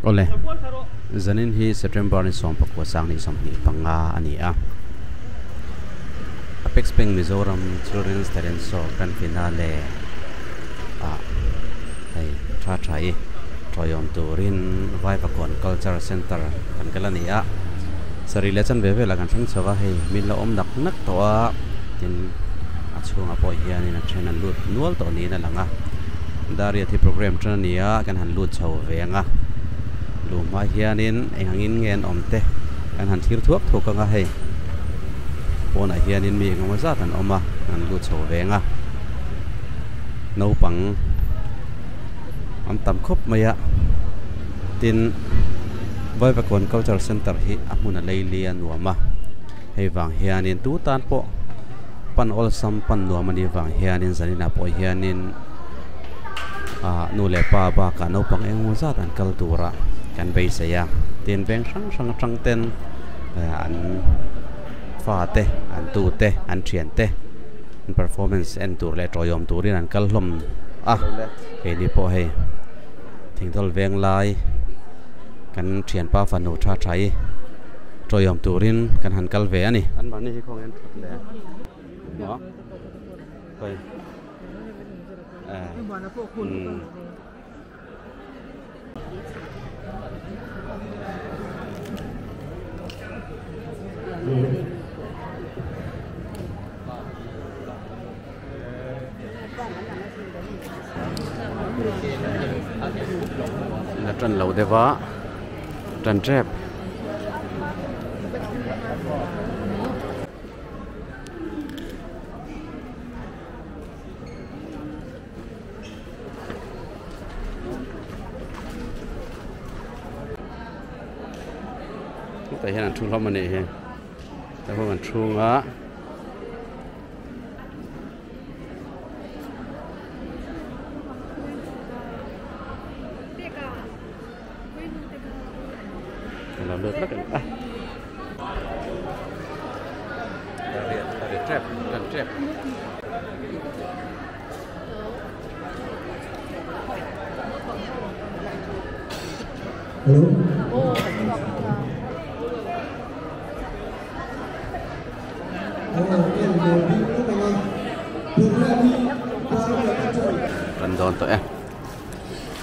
ole zanin hi September ni som pakwa sang ni som ni panga ani a Apex Bank Mizoram Children's Talent Show Grand Finale hey tha thai ṭawiawm turin vai pakon Culture Center kan kalani a sari lechan beve la kan thang chawa hei min la om nak nak to a tin achunga po hian in a train an lut nual to ni na langa daria thi program tran nia kan han lut chho venga luma hianin engangin ngen omte kan han thir thuak thokanga hei pona hianin mi ngoma zat an oma an lut chho venga no pang am tam khop maya tin vai pakon Culture Center hi amuna leilian nuama hei wang hianin tu tan po pan ol sam pan nuama ni wang hianin zanina po hianin nu le pa ba ka no pang engu zat an kaltura kan bei seya tin beng sang ten an fa te an tu te an thian te performance en tur le ṭawiawm turin an kal hlom he ni po hei thingdol veng lai kan thian pa fanu tha thai ṭawiawm turin kan han kal ve ani an mani hi khong en le no koi là trần lẩu để vá trần trẹp tại hiện là trung lắm mà này hiện tại hôm là trung á là lượt rất là trẹp trần trẹp trần đòn tội em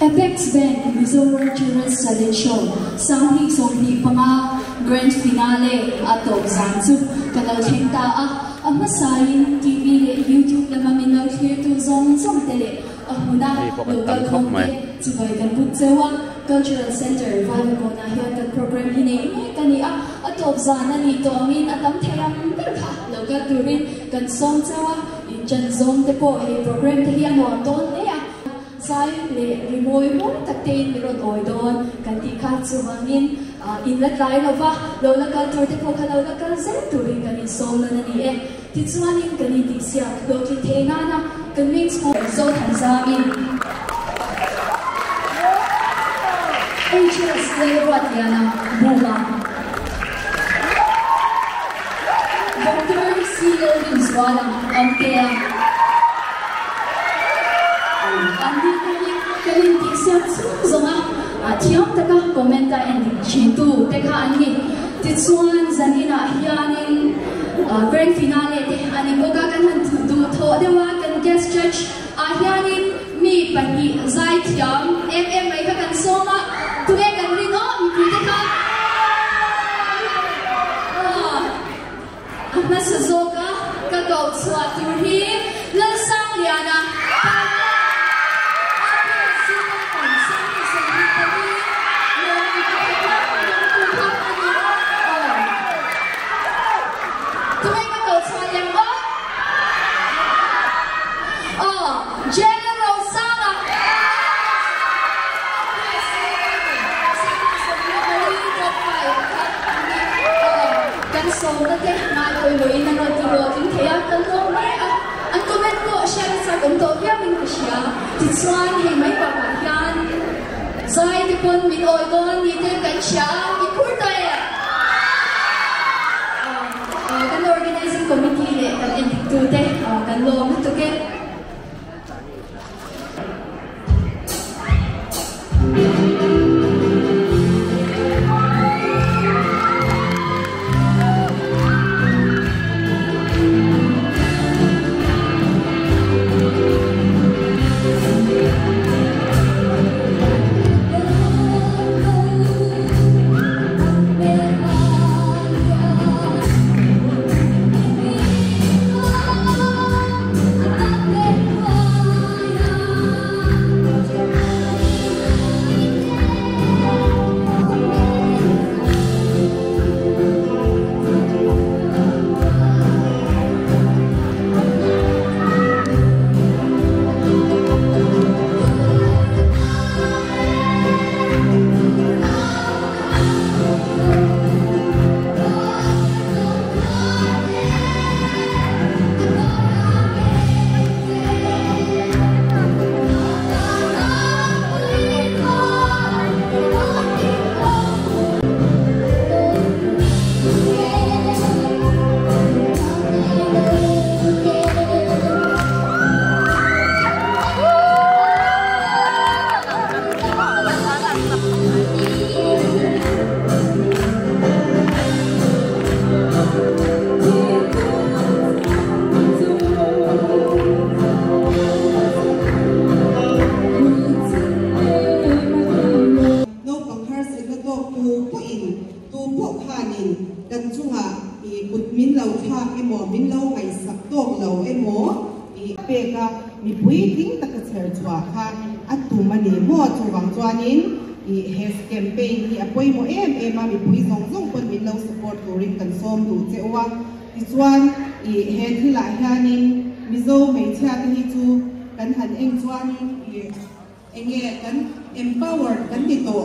Apex Bank Mizoram Children's Talent Show sang hi som hi panga Grand Finale atop zanzu kanal thenta ama sain TV le YouTube le maminal clear to zong tele ahuna local content chubai kan putsewa Cultural Center vai kona hian kan program hine kania atop zana ni to amin atam theyam berkha local turin kan song chawa in chan zong te po he program te hian wa ton ne sai le remoi mo tatin ron oidon kan ti kha chuwangin in la tlai lova lo la kal tur te po khala la kal zen turin kan in sol na ni e ti chuanin kan ti sia do ti thena na kan mix mo zo than zamin HS le wat yana bula Dr. Seal Rizwala Ampea Andi kalin tiksat zonga thiam taka komenta en chintu tekha ani titsuan zanina hianin grand finale te ani boga kan han du tho dewa kan guest judge hianin mi pani zai thiam mm mai ka kan soma tu e kan rino mi tekha na sazoka ka go chwa tu hi la sang liana so na te na koi loi na no ti lo tin thea kan lo mai an comment ko share sa kan to ya min ko sia ti chuan he mai pa pa hian zai ti pon min oi don ni te kan sia mi khur ta ya kan organizing committee le kan en tu te kan lo mu to ke kan chunga I put min lo thak emo min lo ngai sak tok lo emo I peka Mipui ding tak cher chwa kha atumani mo chuwang chuanin I has campaign I apoi mo ma Mipui zong pon min lo support turin kan som du chewa ti chuan I he thila hianin mizo mei chha hi chu kan han eng chuanin I enge kan empower kan ti to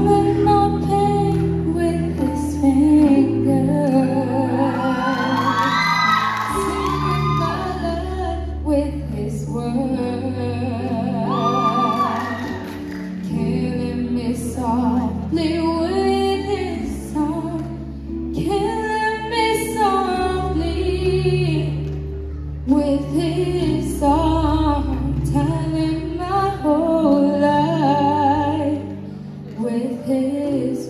Strumming my pain with his fingers, singing my love with his words, killing me softly with his song, killing me softly with his song, telling my whole life with his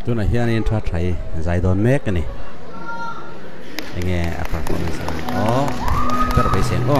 tu na hian in tha thai zai don mek ani enge a performance o per be sen o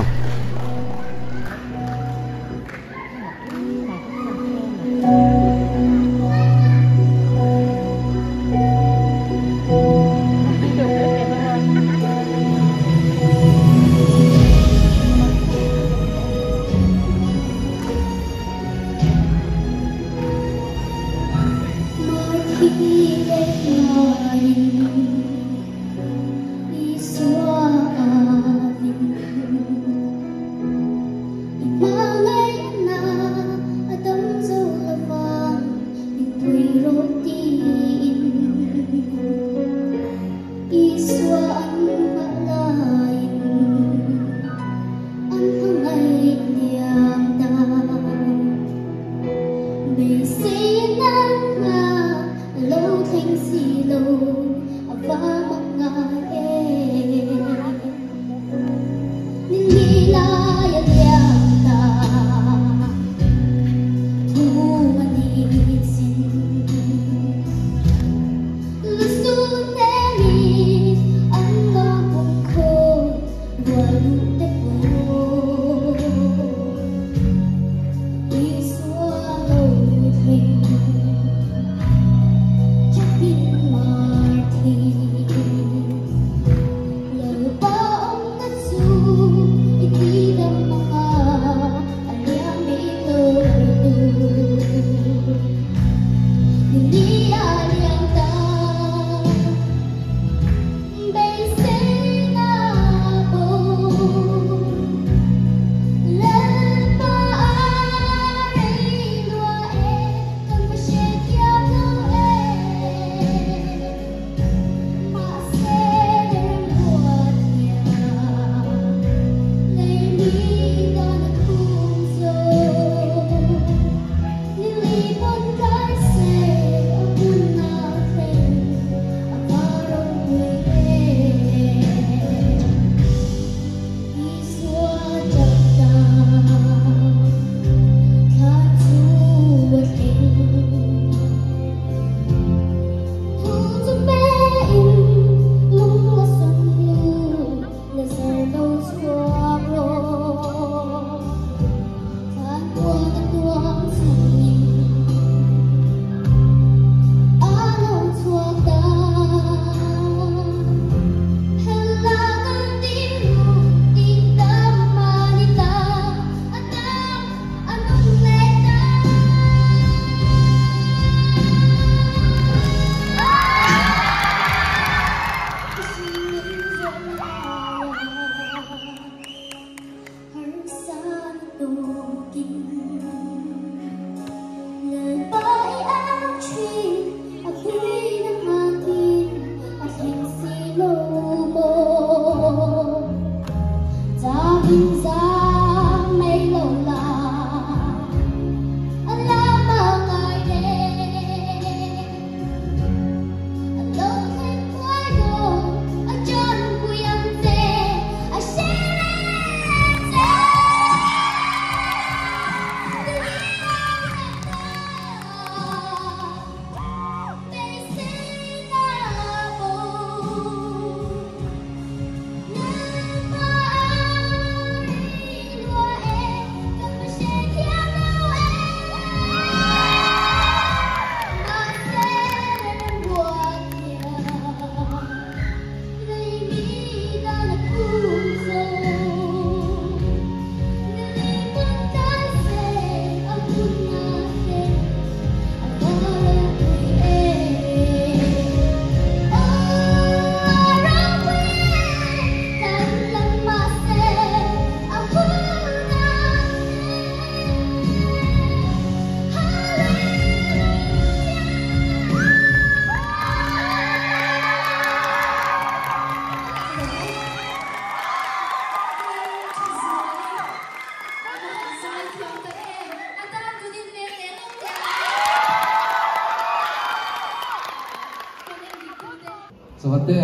Sawate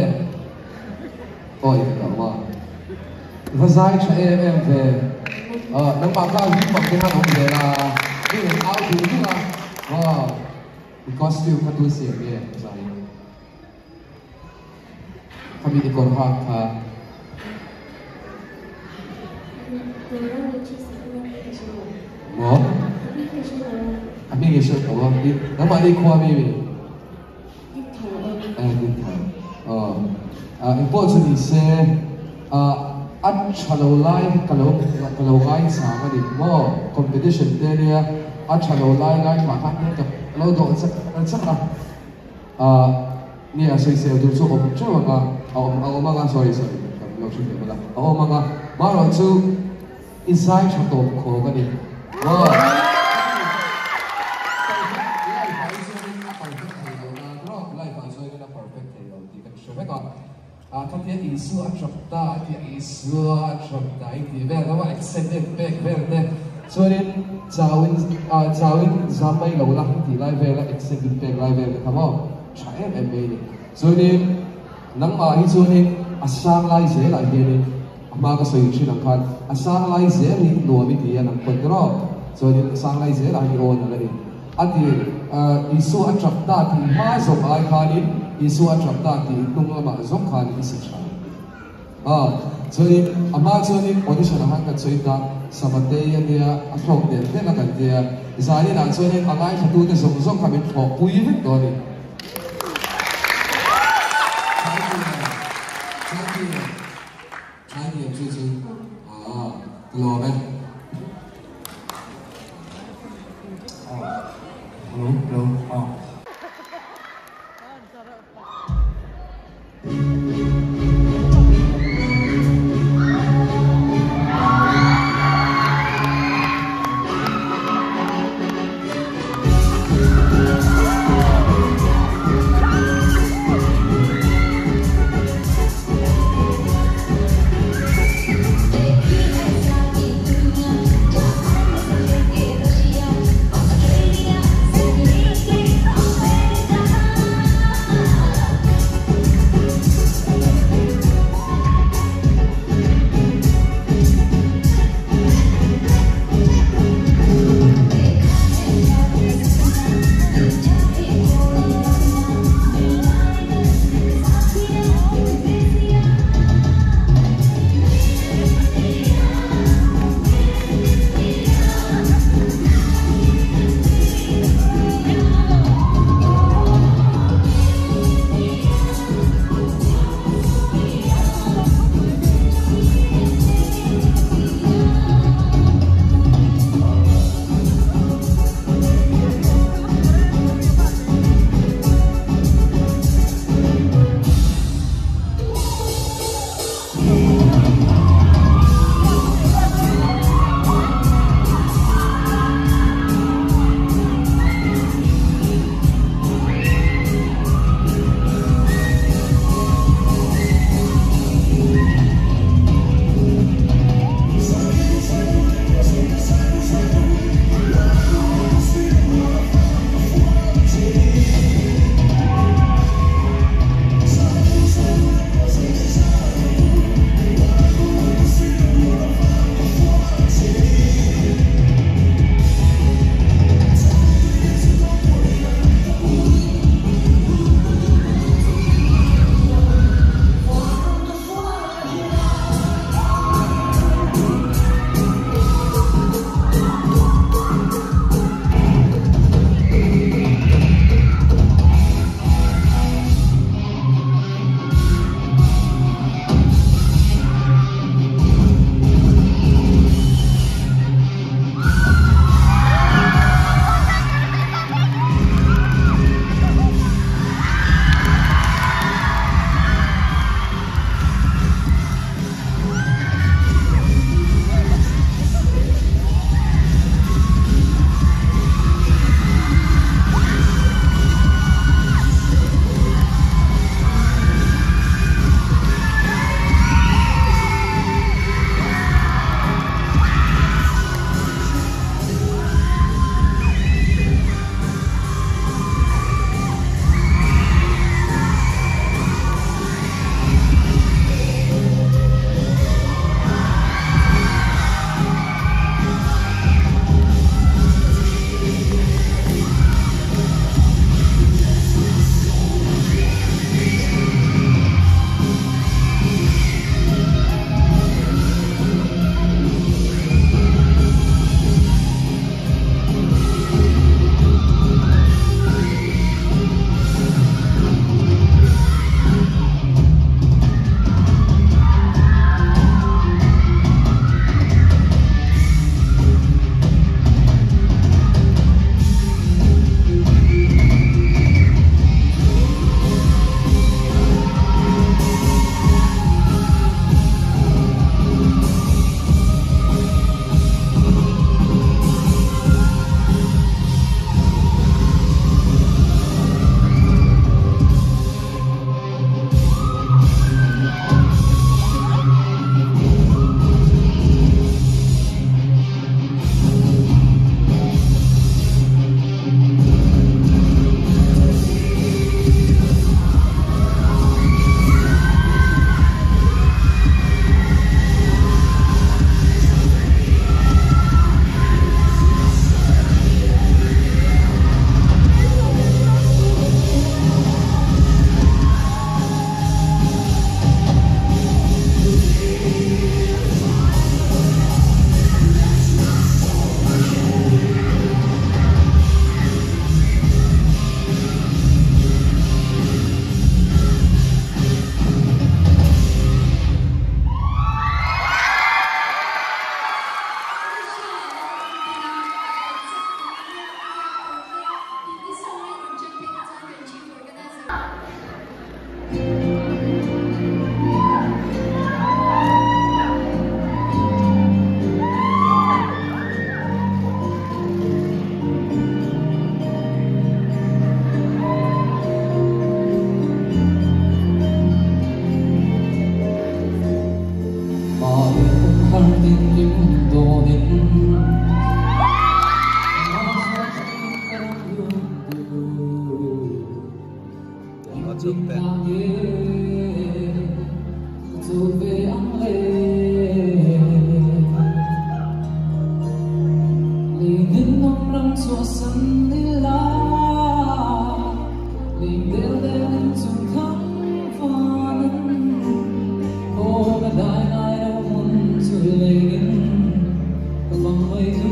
oi kama vasai cha em về nang ma ka vi ma ke han hom le la ni ao tu ni ma wa costume ka tu se be zai kami ikon ha ka mo ami ge shot ko ni nama ni khwa mi mi din thai important is at chalo lai kalau gai sama di mo competition dia at chalo lai ma kan ni ka lo do chắc là ni asoi se do so ko chu ma ga sorry lo chu de la ma ga ma lo chu inside chato ko ga ni waท่านที่อิสุอัจฉริยะที่อิสุอัจฉริยะที่แบบว่า extended back แบบนี้ส่วนนี้จาวินจำไม่รู้ละที่ไลฟ์แบบ extended back ไลฟ์แบบนี้ครับว่าใช่ไหมไม่เนี่ยส่วนนี้นังมาที่ส่วนนี้อาสางไลฟ์เสียหลายเดือนนี้มาก็สื่อชื่อนังคันอาสางไลฟ์เสียนี่หน่วยมิตินังคนก็รอส่วนนี้อาสางไลฟ์เสียหลายโอนอะไรนี่อันที่อิสุอัจฉริยะที่มาส่งไลฟ์คันนี้อิสุอัจฉริยะที่นุ่งละมาส่งคันอิสุชัย所以阿媽所以我哋想下個最大什麼地呀啲啊，阿學點啲那個啲啊，其實呢嗱所以阿媽喺度啲送送下面學背乜多啲，猜啲最最攞咩？攞 Hãy subscribe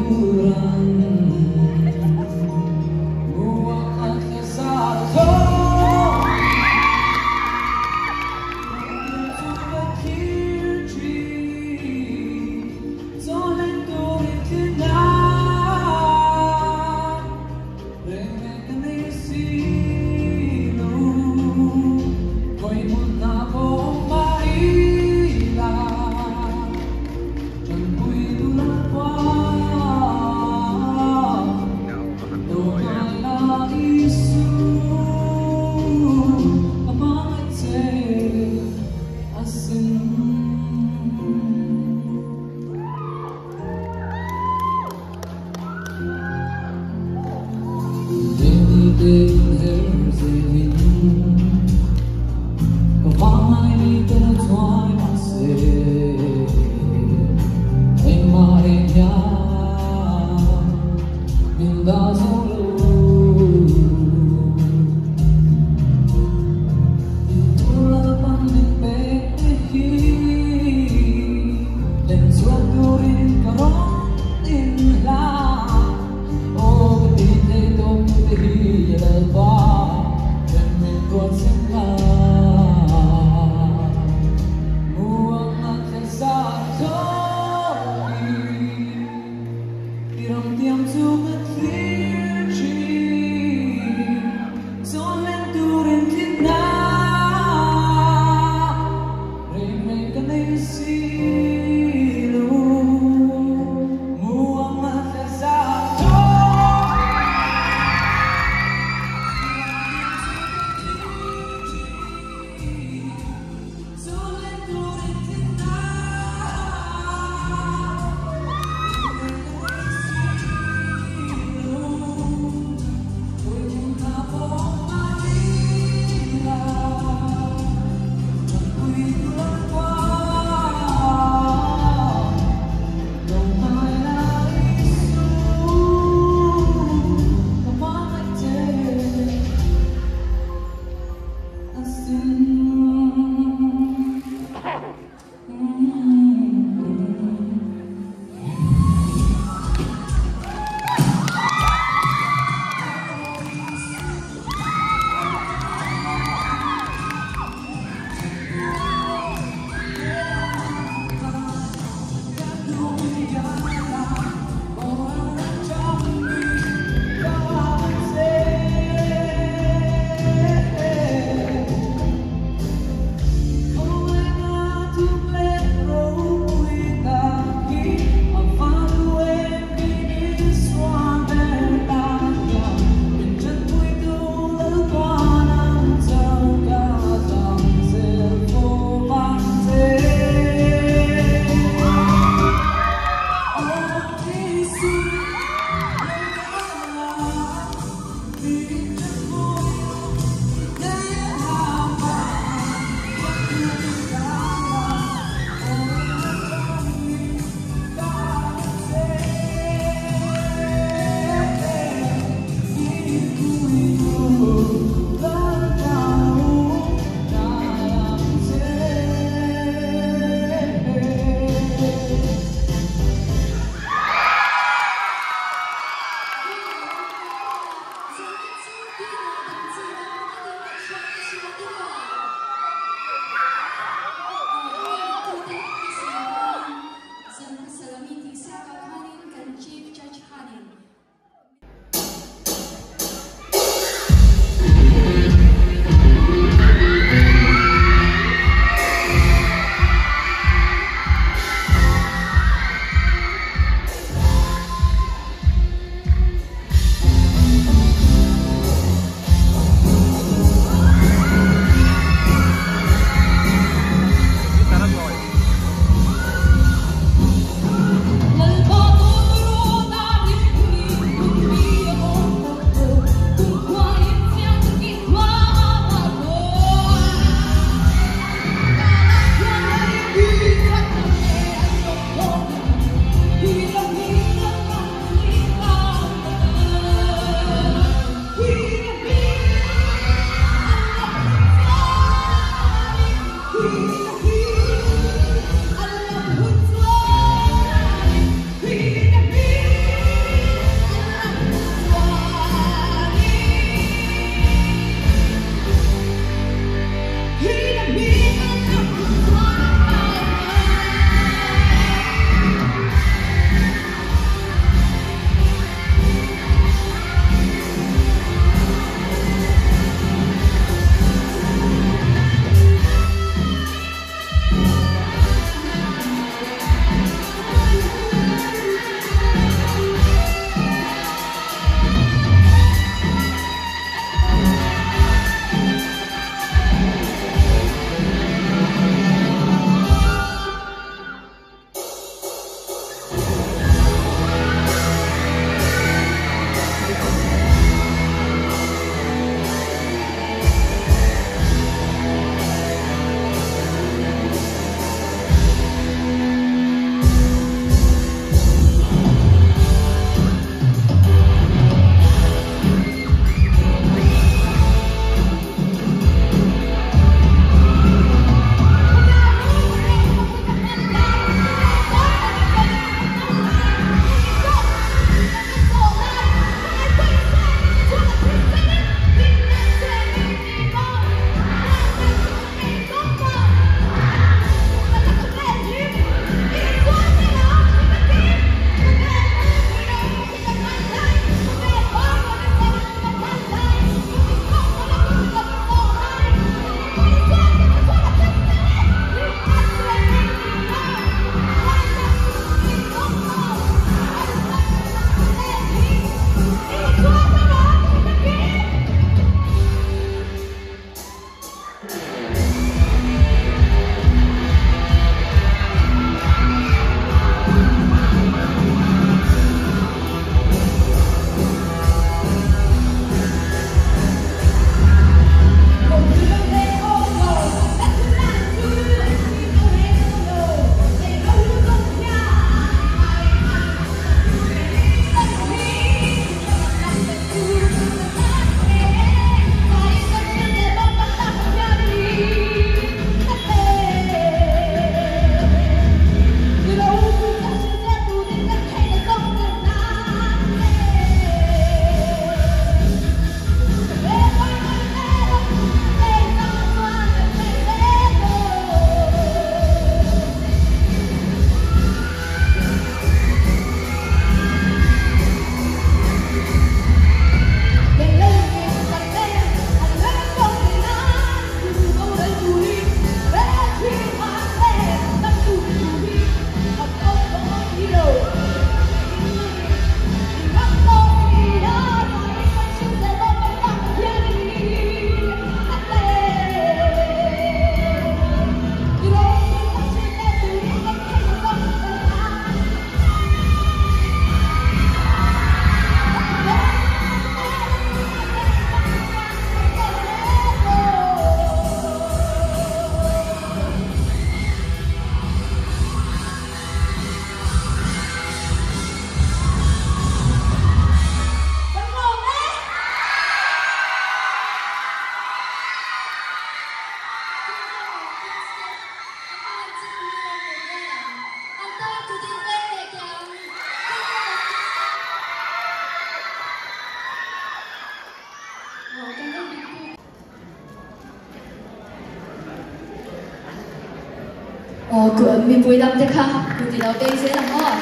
của Mipui đam thế khá của thì đâu đây sẽ làm ngon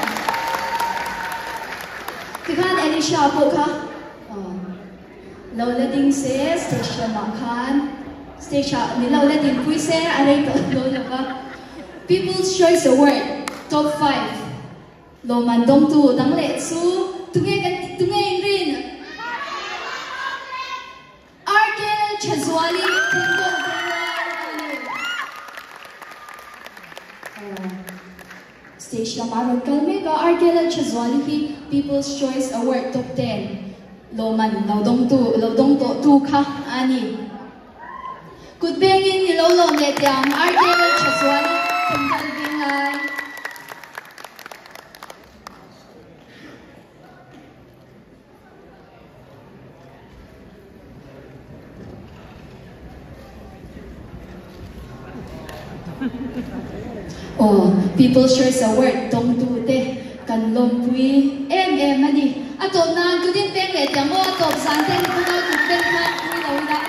thì khán Elisha bộ khá lâu lên đinh sẽ station mà khán station mình lâu lên đinh Pui sẽ ở đây có lâu là vâng People's Choice Award Top 5 lâu mà đông tu đăng lệ su tu nghe rin Lalṭhazuali station maron kalme ka Lalṭhazuali ki People's Choice Award Top 10 loman laudong to tu kha ani kut bengin ni lolom le tiang Lalṭhazuali kundal bingai People's Choice Award tong tu te kan lom pui em ani atop nan tu din peng le tiang o top san ten tu do tu ten kha pui lo da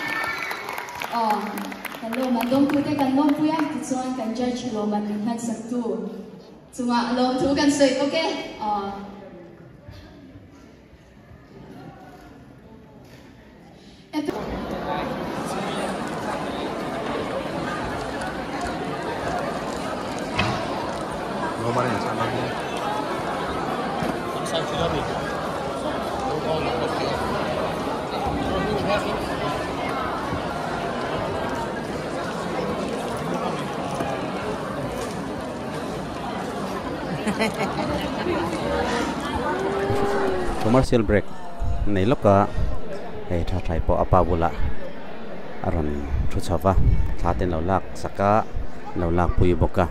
kan lom man dong tu te kan lom pui a tu chuan kan judge lo man han sak tu chunga lom thu kan soi okay Kemarin sama dia. Commercial break. Này lúc cả hay thà thải po apa bula. Aron thu chava. Thà tên lâu lạc saka lâu lạc pui boka.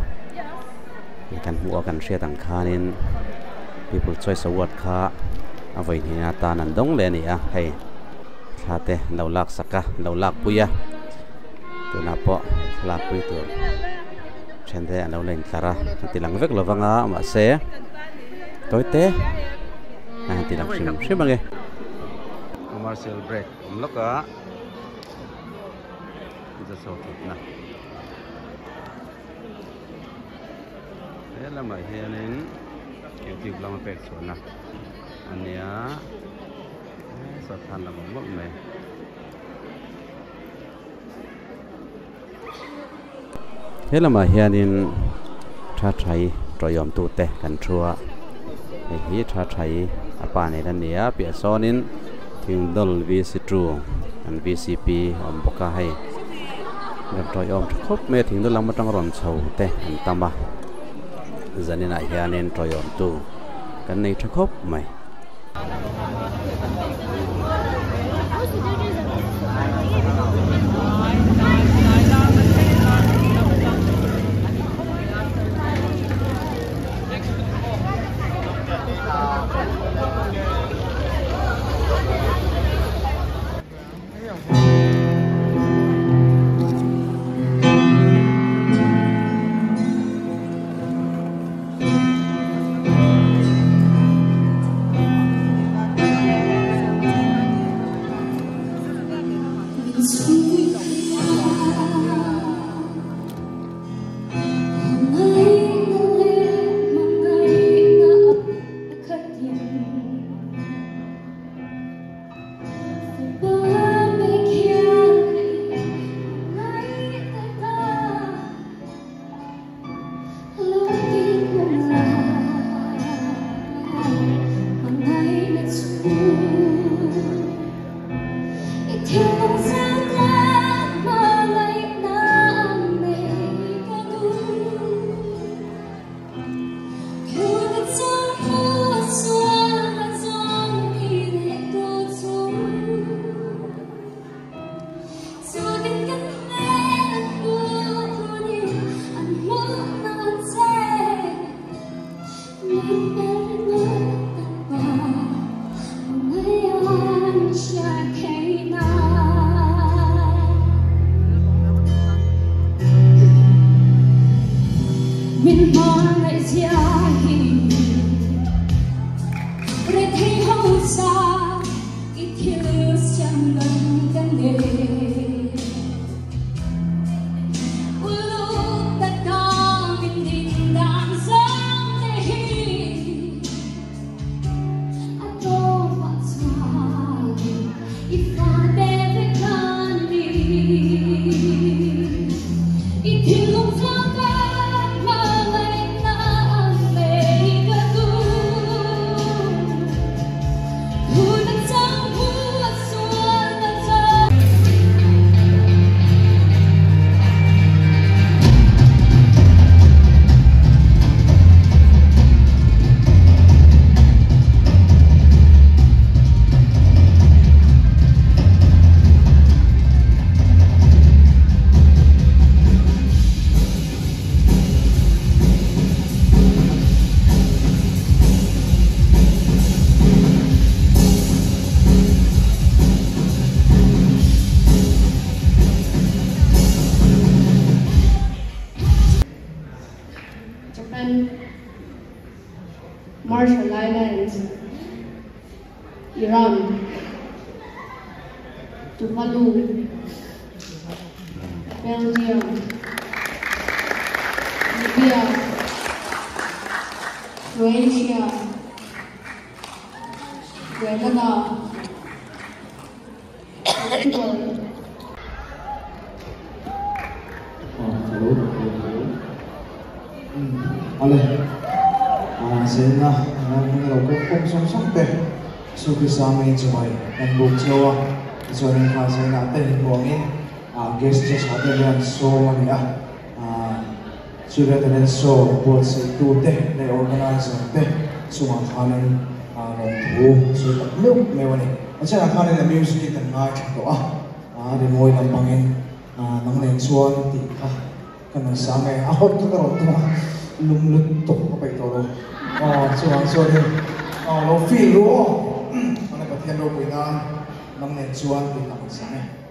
Kan mua kan share tang khanin People's Choice Award kha avai ni na ta nan dong le ni a hei thate lo lak saka lo lak puya tu na po lak pui tu chende an lo len tara tilang vek lo wanga ma se toi te tilang sim bange commercial break lokaจะสดนะแล้วมาเฮียนึงYouTube เรามาเป็ดสวนนะอันเนี้ยสดทันเราหมดเลยเฮ้ยเรามาเฮียนึงท่าไทยตรอยอมตูเตะกันชัวไอ้ฮีท่าไทยอาปาในด้านเนี้ยเปียซ้อนินถึงดอลวีซีทรูอัน VCP อมปกาให้เราตรอยอมครบเมื่อถึงดอลเราไม่ต้องรอนเฉาเตะอันตามมาdân này hiện nên trò yểm tu cái này chắc khóc mày Marshall Islands, Iran, Tuvalu, Belgium, Libya, Croatia, Grenada, Portugal. Sena ang nalagok kong sumsumpe so kasama yung sumay ang buksawa so rin kasi natin buwangin guest just natin yan so maniya sudah natin so buat si tute na organizer natin so makakanin ng so tatlong may wani at siya nakanin na music itang nga ito rimoy ng pangin ng nensuan tika kanang samay ako ito karoon ito lumlutok ko pa ito sorry. Lo feel lo. Ano ba tiyan lo po ina ng netsuan din ako sa amin.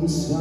It's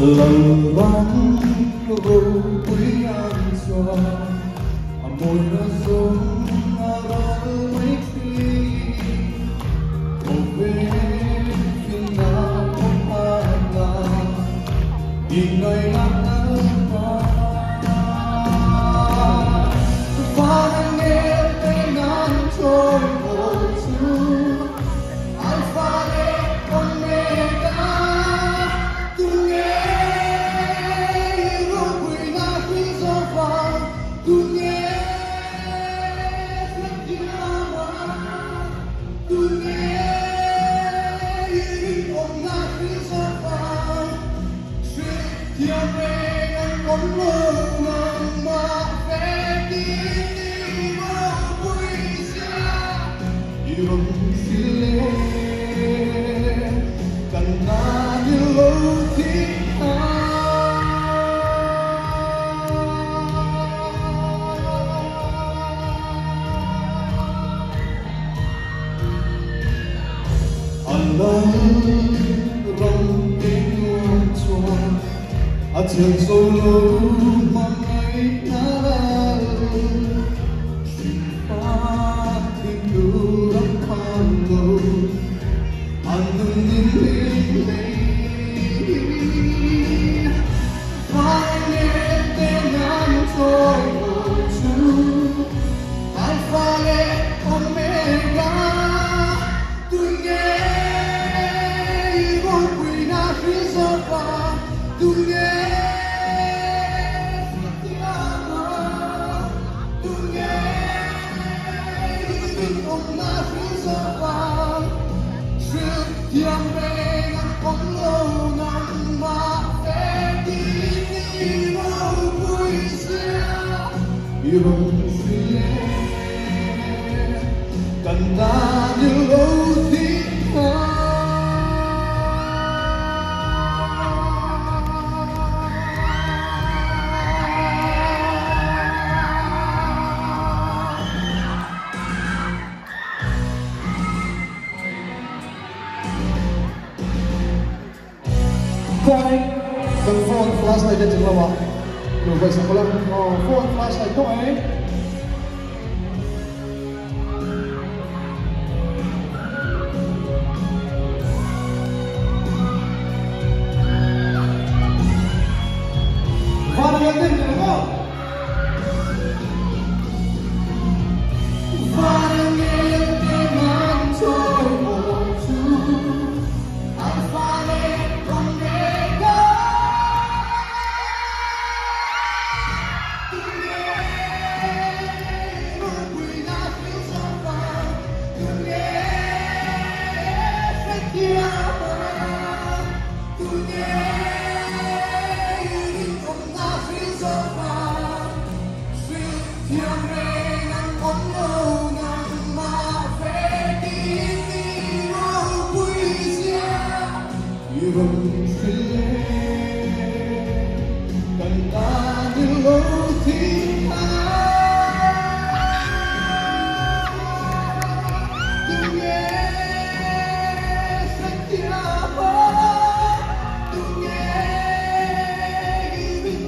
Lòng vắng vô quý an cho một nó giống đó mấy khi một bên phiên nào không ai là nhìn nơi nắng và anh nghe tiếng nắng trôi một chút anh pha lên con mê đã từng nghe lòng tiếng chuông trường solo mong ngày nào pha tình đủ lắm khoan lâu anh đừng nhìn lên phải nghe tên anh thôi Alpha e Omega, tu nghe một quỷ na phía sau và tu nghe tu nghe tình ông na phía sau và sự thiêng về ngàn con lâu năm mà về đi vào vui sướng yêu cần ta như lâu thì Quay cần phone flashlight trên trường hợp đủ vậy sao có lắm phone flashlight không ấy và là nhân đúng không và nghe tiếng anh trôi một chút Alpha e Omega tu nghe một quỷ na phía sau và tu nghe phải kia tu nghe ông na phía sau và sự thiêng về ngàn con lâu năm mà về đi vào vui sướng yêu xin lên cần ta như lâu thì tu nghe sách kia tu nghe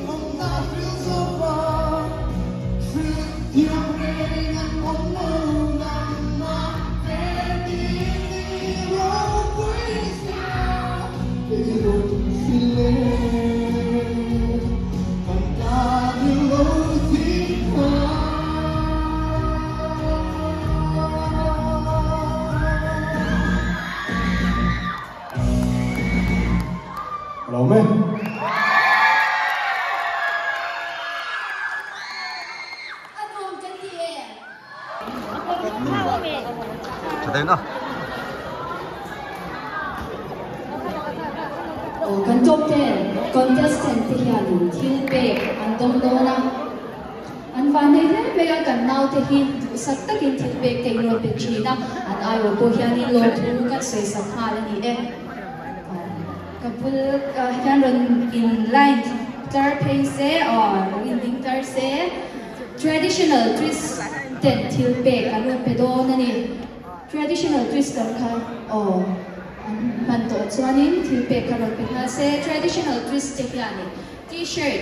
ông ta phía sau và sự thiêng về ngàn con lâu năm mà về đi vào vui sướng yêu xin lên cần ta như lâu thì Hello man Anh Hùng chân địa. Cho tên đó. Kan top 10 contestant te hian thil pe an dom do na an van nei le pe kan nau te hin sat takin thil pe ke ro pe china an ai wo po hian in lo thu ka sei sa kha la ni e kapul hian ron in line tar pe se or in ding tar se traditional twist ten thil pe kan ro pe do na ni traditional twist kan kha man to chuanin thil pe karol pe ha se traditional twist te hian t-shirt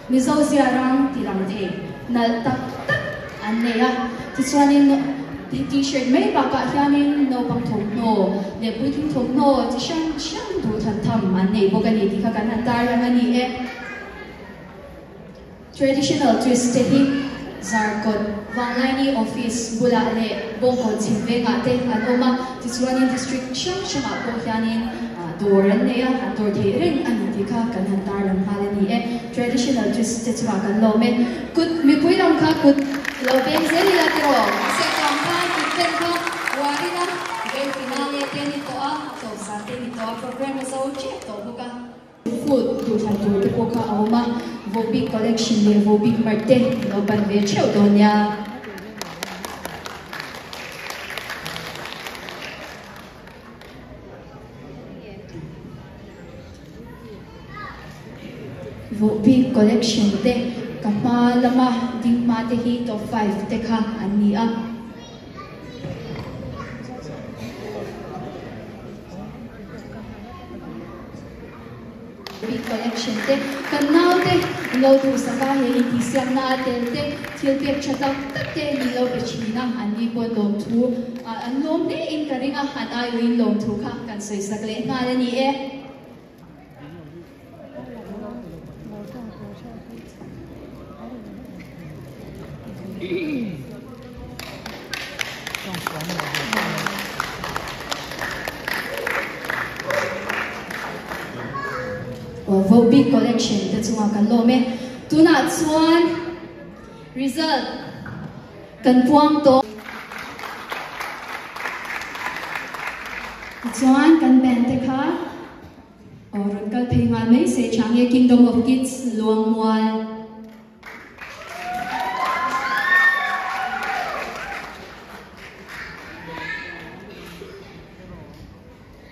mizo zia rang tilang the nal tak tak an ne a ti chuanin t-shirt mai ba ka hianin no pang thong no ne pui thing thong no ti shang shang du than tham an nei bokani ti kha kan han tar yang ani e traditional twist te hi zarkot wanglai office bula le bongkon chimvenga te anoma ti chuanin district shang shanga po hianin doran ne a dor the ren an ti kha kan han tar lam halani e traditional twist te chwa kan lo men kut Mipui lam kha kut lo ben zeli la tro se kam kha ki ten kha warina grand finale te ni to a to sa te ni to a program so che to buka food tu than tu te poka auma vo big collection le vo big marte no ban ve cheu donya vo big collection te kama lama ding ma te hi top 5 te kha ani a big collection te kan nau te lo tu saka he ti siam na te thil pek chatak tak te ni lo pe china an ni po lom thu an lom ne in karinga han ai win lom thu kha kan sei sakle na le ni e Vo big collection te chunga kan lo me tuna chuan result kan puang to chuan kan ben te kha ron kal phei ngal mai se chang ye Kingdom of Kids luang mual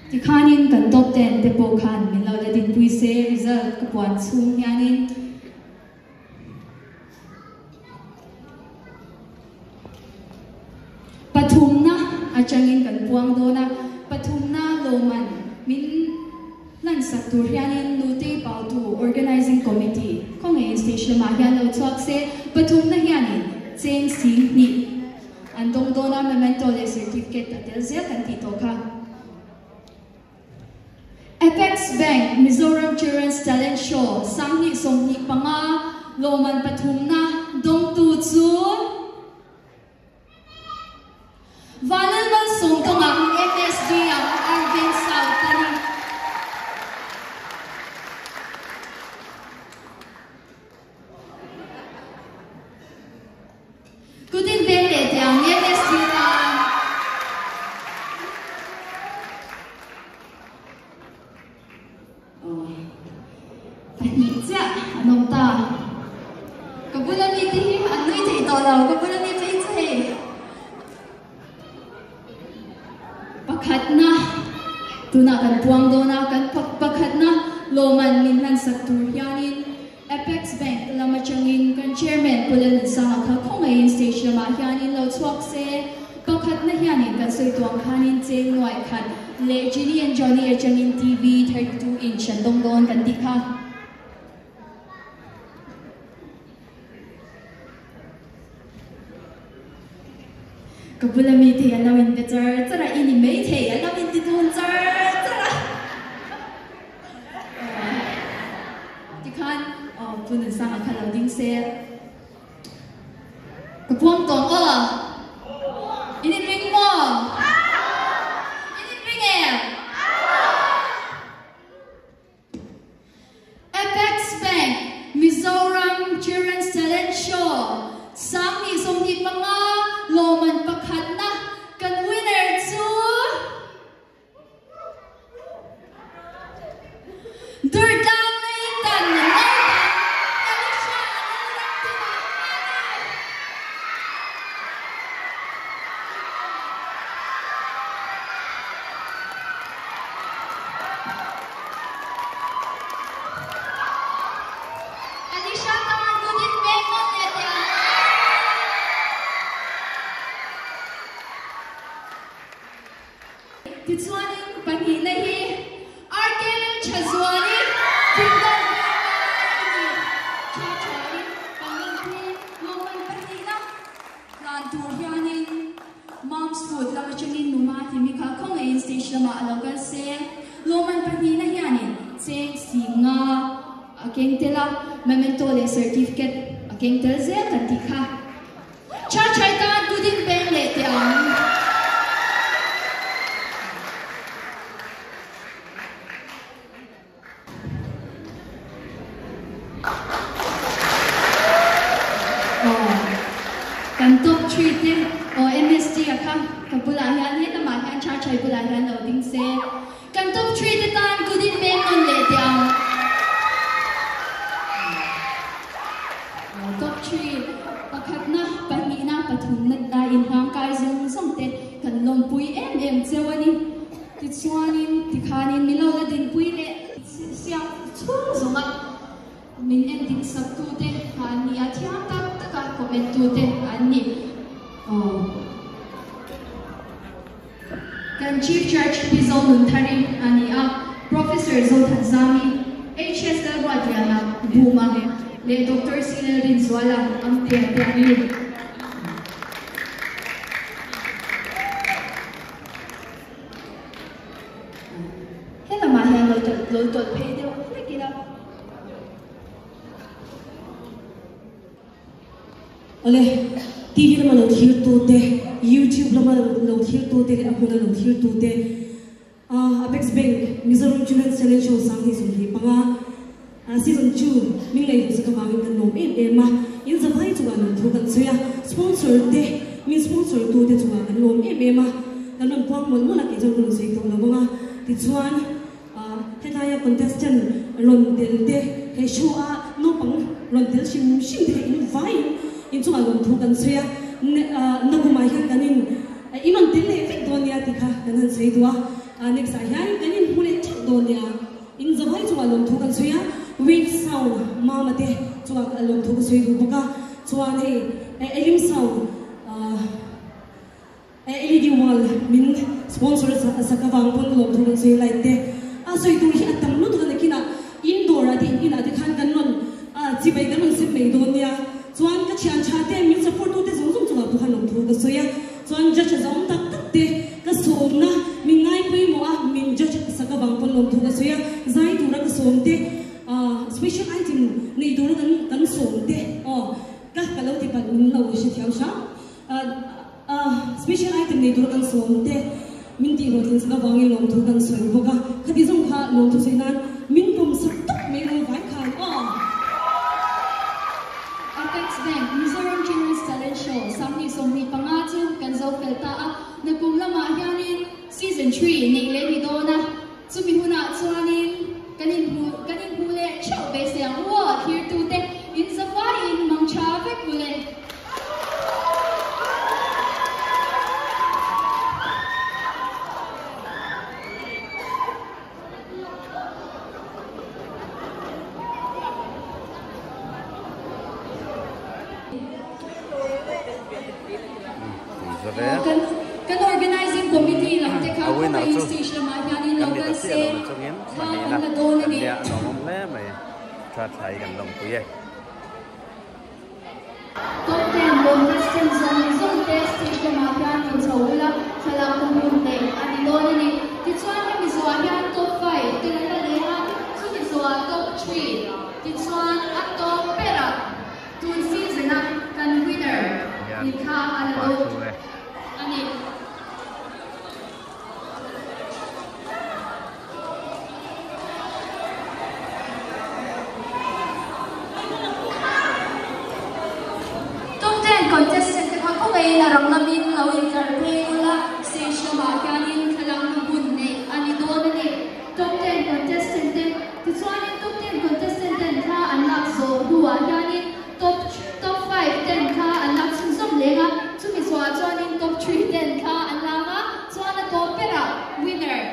ti khanin kan top 10 te po khan min lo le din pui se result ka puan chung yanin pathum na achangin kan puang do na pathum na loman min lan satur yanin nuti pau tu organizing committee khong e station ma yan lo chok se pathum na yanin cheng sing ni an dong do na memento le certificate atel zia kan ti to kha Apex Bank Mizoram Children's Talent Show Sanghi Songhi Panga Loman Pathumna Dong Tu Chu Valalman Songtonga FSD ang Arvin Sautani Kudin Bele Tiang FSD ang Pahitya, anong ta? Kabulan iti, ano iti ito daw? Kabulan iti iti. Pagkat na, tunakan puang do na, pagkat na, loman minhan sa turyanin, Apex Bank, lamachangin kan chairman, pulan sa kakong ngayon stage na mahyanin, lau chuak se, pagkat na yanin, kan so'y tuwang kanin, tseng nuay kan, le Ginny and Johnny achangin TV, 32-inch, ang dongdon kan di ka. Kabulamiti alawin de jar tara ini mei the alawin de dun jar tara dikan punan sang akala ding se kapuang tong ini ring mo ini ring Apex Bank Mizoram Children's Talent Show Sanghi Songhi Panga Loman Pakhat na kan winner to Durga Maitan Alicia tangan kudin bengok ya Lalṭhazuali Pahinahi Lalṭhazuali Kingdom Chachari Panginghi Loman Pahina Lalṭhazuali Mom's Food Lamachangin Numati Mika Kong Ain Station Ma Alogan Se Loman Pahina Yanin Tseng Singa Akeng Tela Memento Le Certificate Akeng Telze Kantika Chachai Tan Kudin Beng Le Tiang Kan top 3 din o MSD akam kapulahan he namahan chachai pulahan loading se kan top 3 din tan kudin men on le tiang top 3 pakhat na pahina pathum na da in hang kai zong song te kan lom pui chewani ti chuanin ti khanin milo la din pui le siang chung zonga min ending sak tu te khani athiam tak taka comment tu te ani kan chief judge Pizol Nuntari ani Professor Lalṭhazuali HS Buma le Dr. Lalṭhazuali ang piyani. Hela mahal Lalṭhazuali pwede ako kila. Ole TV naman Lalṭhazuali tote, YouTube naman Lalṭhazuali tote, ako na Lalṭhazuali tote. Apex Bank Mizoram Children's Challenge Show sang hisumhi panga season 2 mingai sa kabangin kan nom ma in sa bhai chuan thu kan soya sponsor de min sponsor to de chuan kan nom ma kan nom pang mon mo la ke jong sei to na banga ti chuan hetaya contestant ron del de he show a no pang ron del shim de in vai in chuan ron thu kan soya na gumai kan in iman del le fik donia ti kha kan han sei dua next ayan kanin hule chat donia in zabai chuan ron thu kan soya wave sound mamate chuan alom thu ka sei buka chuan he elim sound LED wall min sponsor sa kawang pon lom thu kan sei like te asoi tu hi atam nu tu kina indoor ati ina de khan kan non chibai kan non sip mei donia chuan ka chian cha te min support tu te zong zong chuan tu khan lom thu ka soya chuan judge zong tak tak te ka som na min ngai pui mo a min judge sa kawang pon lom thu ka soya zai tu ra ka som te special item nei dur kan som te ka kalau ti pan min lo shi thiau sha special item nei dur kan som te min ti ro tin sa kawang lom thu kan soi boka khati zong kha lom thu sei nan min pom sak tak me ro vai khan Apex Bank Mizoram Children's Talent Show samni somni pangatu kan zo pelta na kumlama hianin season 3 nei le mi dona chumi huna chuanin kanin hule chau be siang wa here to te in safari in mangcha vek bule kan organizing committee lang te ka ko may station ma hianin local se ha ang don ni nom le mai tha thai kan lom ku ye top 10 contestant zong test station ma hianin chawla thala ko mun te ani don ni ti chuan mi zo hian top 5 tin la le ha chu mi zo top 3 ti chuan at top pera tun season na kan winner ni kha ala do ani contestant ka ko ngay larang namin lawin karpe ula station ma kanin kalang nabun ne ani don ne top 10 contestant den tsuanin top 10 contestant den ka anak so huwa kanin top 5 den ka anak sum lenga chumi swa chuanin top 3 den ka ananga chuana ko pera winner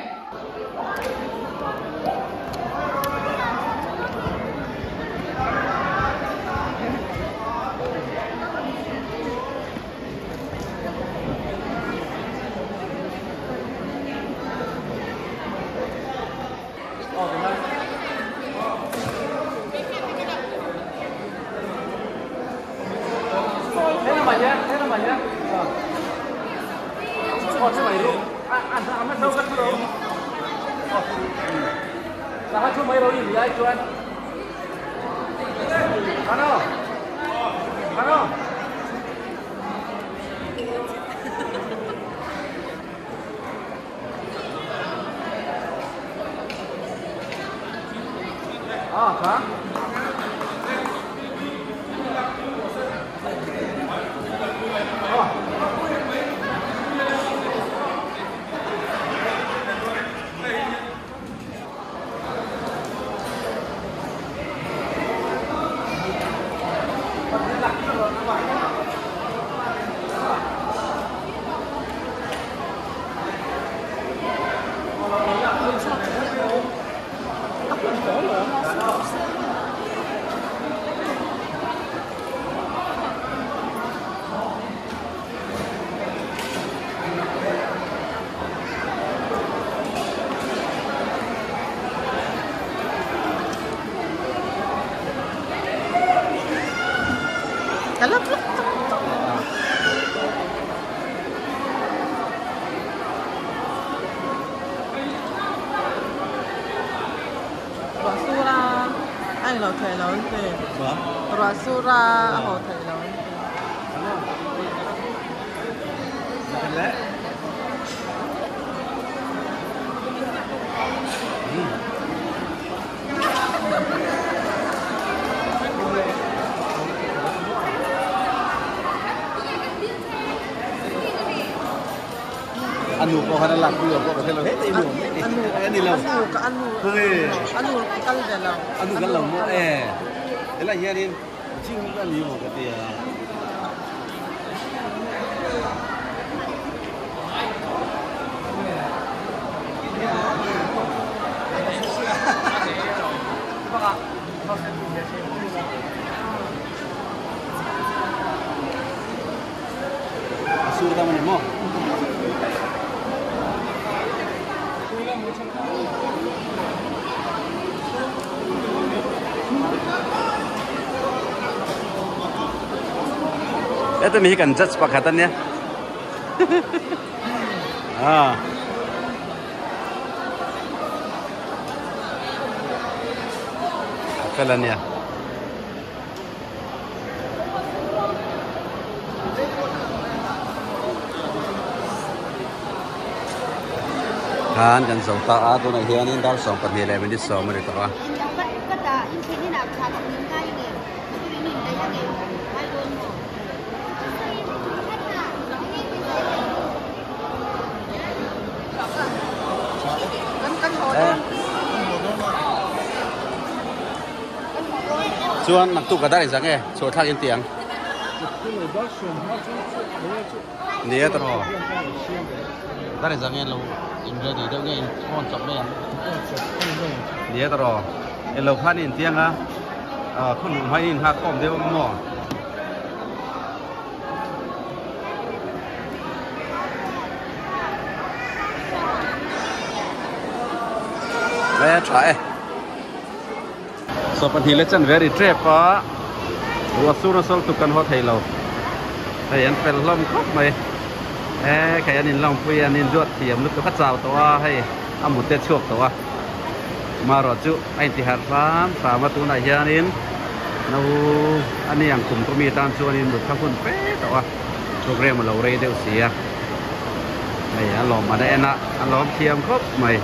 thế là mày nhá. Còn chứ mày đi. Ăn mất đâu cắt đâu. Là hai chú mấy đâu gì vậy chú anh? Ăn không? Ăn không? Hả? thầy lớn thì rồi sura hồ thầy lớn anu ko hana lak ko ko thelo hết ai buồn anh đi lâu anu căn để lâu anu kan lâu mo thế là nghe đi chinh là liu một cái tia Sudah mana mo? Itu mih kan judge pakatannya. Ah. Akalannya. Kan dầu ta tu này hiện in đào sòng phần địa này mình đi sòng mà được không? Chuan nằm tụ cả đây rằng nghe, số thang yên tiếng. Nia tao rồi. Đây rằng nghe lâu, in ra thì đâu nghe con chậm đây. Nia tao rồi. In lâu phát in tiếng á, không đủ hay in hạt cọm đều mỏ. Đây try. So phần thi lesson very trip á. Ủa xuống xuống tụi con họ thầy lâu. Thầy anh phải làm khóc mày. Cái anh in lòng pui anh in ruột thì em lúc tôi phát rào tôi hay ăn một tết chuộc tôi mà rồi chú anh thì hạt phá mà tôi này giờ nên nấu anh em cùng có mi tan chú anh in một các phần phết tôi program mà lâu đây đều xì à mày ăn lòm mà đây anh ạ ăn lòm thiêm khóc mày